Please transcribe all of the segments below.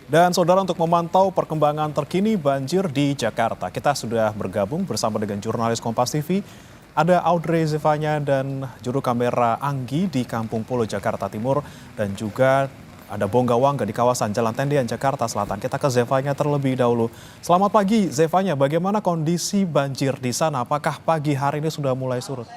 Dan saudara, untuk memantau perkembangan terkini banjir di Jakarta, kita sudah bergabung bersama dengan jurnalis Kompas TV. Ada Audrey Zevanya dan juru kamera Anggi di Kampung Pulo, Jakarta Timur. Dan juga ada Bongga Wangga di kawasan Jalan Tendian, Jakarta Selatan. Kita ke Zevanya terlebih dahulu. Selamat pagi Zevanya, bagaimana kondisi banjir di sana? Apakah pagi hari ini sudah mulai surut?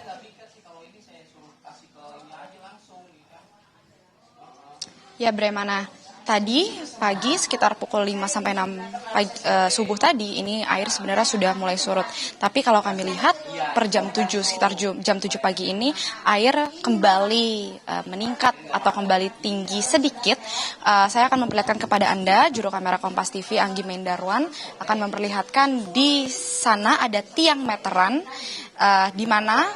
Ya, Bremana. Tadi pagi sekitar pukul 5 sampai 6 subuh tadi ini air sebenarnya sudah mulai surut. Tapi kalau kami lihat per jam 7 sekitar jam 7 pagi ini air kembali meningkat atau kembali tinggi sedikit. Saya akan memperlihatkan kepada Anda, juru kamera Kompas TV Anggi Mendarwan akan memperlihatkan di sana ada tiang meteran di mana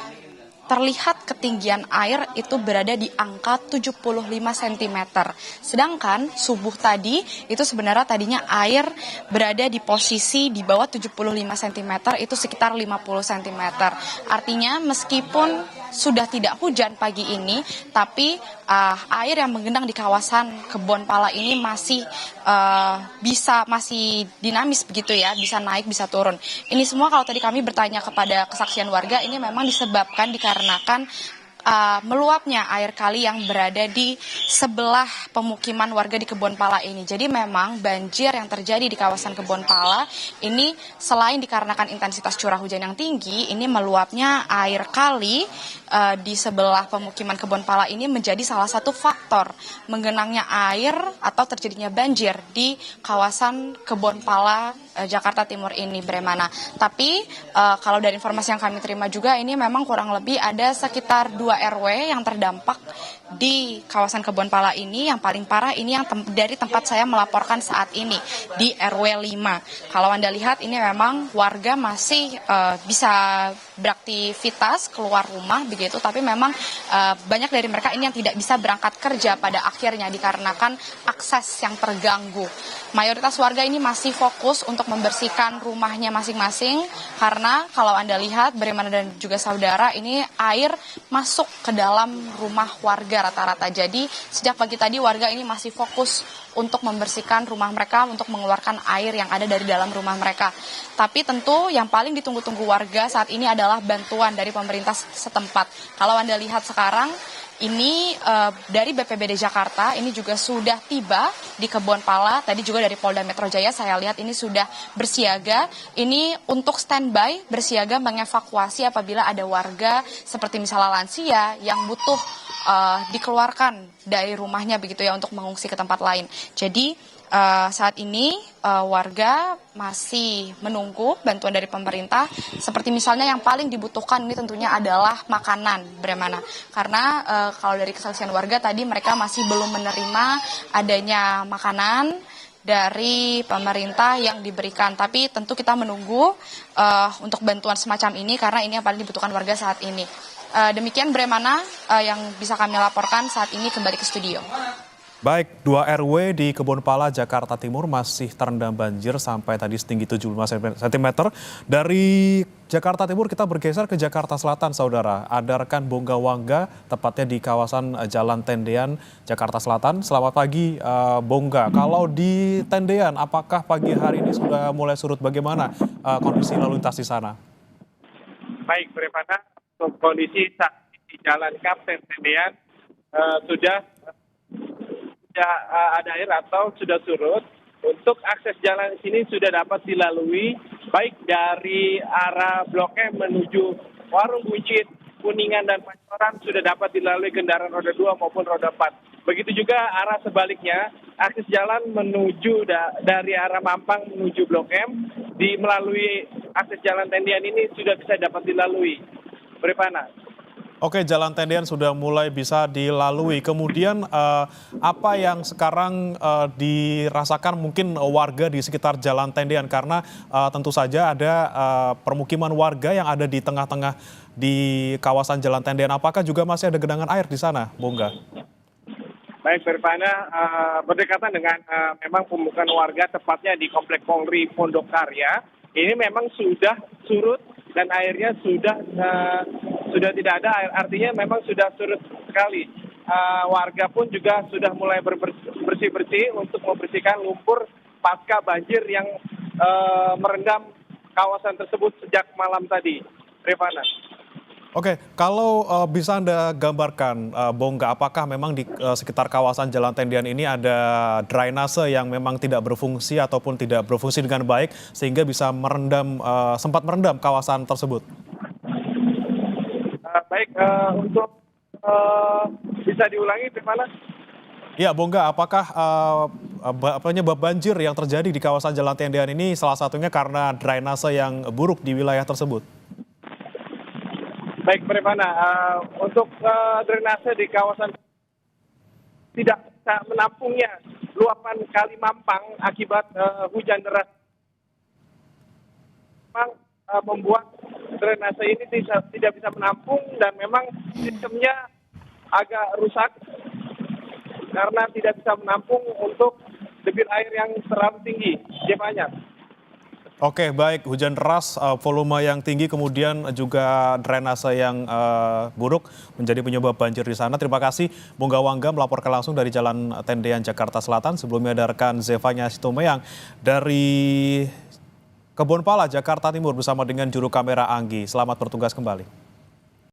terlihat ketinggian air itu berada di angka 75 cm. Sedangkan subuh tadi itu sebenarnya tadinya air berada di posisi di bawah 75 cm, itu sekitar 50 cm. Artinya meskipun sudah tidak hujan pagi ini, tapi air yang menggenang di kawasan Kebon Pala ini masih masih dinamis begitu ya, bisa naik bisa turun. Ini semua kalau tadi kami bertanya kepada kesaksian warga, ini memang disebabkan dikarenakan meluapnya air kali yang berada di sebelah pemukiman warga di Kebon Pala ini. Jadi memang banjir yang terjadi di kawasan Kebon Pala ini selain dikarenakan intensitas curah hujan yang tinggi, ini meluapnya air kali di sebelah pemukiman Kebon Pala ini menjadi salah satu faktor menggenangnya air atau terjadinya banjir di kawasan Kebon Pala Jakarta Timur ini, Bremana. Tapi kalau dari informasi yang kami terima juga, ini memang kurang lebih ada sekitar 2 RW yang terdampak di kawasan Kebon Pala ini. Yang paling parah ini yang dari tempat saya melaporkan saat ini di RW 5. Kalau Anda lihat ini memang warga masih bisa beraktivitas keluar rumah begitu, tapi memang banyak dari mereka ini yang tidak bisa berangkat kerja pada akhirnya dikarenakan akses yang terganggu. Mayoritas warga ini masih fokus untuk membersihkan rumahnya masing-masing karena kalau Anda lihat Bremana dan juga saudara, ini air masuk ke dalam rumah warga rata-rata. Jadi sejak pagi tadi warga ini masih fokus untuk membersihkan rumah mereka, untuk mengeluarkan air yang ada dari dalam rumah mereka. Tapi tentu yang paling ditunggu-tunggu warga saat ini adalah bantuan dari pemerintah setempat. Kalau Anda lihat sekarang, ini dari BPBD Jakarta ini juga sudah tiba di Kebon Pala. Tadi juga dari Polda Metro Jaya saya lihat ini sudah bersiaga. Ini untuk standby bersiaga mengevakuasi apabila ada warga seperti misalnya lansia yang butuh dikeluarkan dari rumahnya begitu ya untuk mengungsi ke tempat lain. Jadi saat ini warga masih menunggu bantuan dari pemerintah. Seperti misalnya yang paling dibutuhkan ini tentunya adalah makanan, Bremana. Karena kalau dari kesaksian warga tadi mereka masih belum menerima adanya makanan dari pemerintah yang diberikan. Tapi tentu kita menunggu untuk bantuan semacam ini karena ini yang paling dibutuhkan warga saat ini. Demikian Bremana yang bisa kami laporkan saat ini, kembali ke studio. Baik, 2 RW di Kebon Pala, Jakarta Timur masih terendam banjir sampai tadi setinggi 75 cm. Dari Jakarta Timur kita bergeser ke Jakarta Selatan, saudara. Ada rekan Bongga Wangga, tepatnya di kawasan Jalan Tendian, Jakarta Selatan. Selamat pagi, Bongga. Kalau di Tendian, apakah pagi hari ini sudah mulai surut? Bagaimana kondisi lalu lintas di sana? Baik, Bremana, kondisi saat ini di Jalan Kapten Tendian sudah ada air atau sudah surut. Untuk akses jalan di sini sudah dapat dilalui baik dari arah Blok M menuju Warung Buncit, Kuningan dan Pancoran sudah dapat dilalui kendaraan roda 2 maupun roda 4. Begitu juga arah sebaliknya, akses jalan menuju dari arah Mampang menuju Blok M melalui akses jalan Tendian ini sudah bisa dapat dilalui. Brepana. Oke, Jalan Tendian sudah mulai bisa dilalui. Kemudian apa yang sekarang dirasakan mungkin warga di sekitar Jalan Tendian? Karena tentu saja ada permukiman warga yang ada di tengah-tengah di kawasan Jalan Tendian. Apakah juga masih ada genangan air di sana, Bongga? Baik, Berpana, berdekatan dengan memang pemukiman warga, tepatnya di Komplek Polri Pondok Karya. Ini memang sudah surut dan airnya sudah tidak ada air, artinya memang sudah surut sekali. Warga pun juga sudah mulai bersih bersih-bersih untuk membersihkan lumpur pasca banjir yang merendam kawasan tersebut sejak malam tadi. Rifana. Oke, kalau bisa Anda gambarkan, Bongga, apakah memang di sekitar kawasan Jalan Tendian ini ada drainase yang memang tidak berfungsi ataupun tidak berfungsi dengan baik sehingga bisa sempat merendam kawasan tersebut? Baik, untuk bisa diulangi, Rifana? Ya, Bongga, apakah penyebab banjir yang terjadi di kawasan Jalan Tendian ini salah satunya karena drainase yang buruk di wilayah tersebut? Baik, Rifana, untuk drainase di kawasan tidak bisa menampungnya luapan Kali Mampang akibat hujan deras. Memang membuat drainase ini tidak bisa menampung dan memang sistemnya agak rusak karena tidak bisa menampung untuk debit air yang terlalu tinggi di Banjar. Oke, baik. Hujan deras, volume yang tinggi, kemudian juga drainase yang buruk menjadi penyebab banjir di sana. Terima kasih, Bongga Wangga melaporkan langsung dari Jalan Tendean, Jakarta Selatan. Sebelumnya ada rekan Zevanya Sitomeyang dari Kebonpala, Jakarta Timur bersama dengan juru kamera Anggi. Selamat bertugas kembali.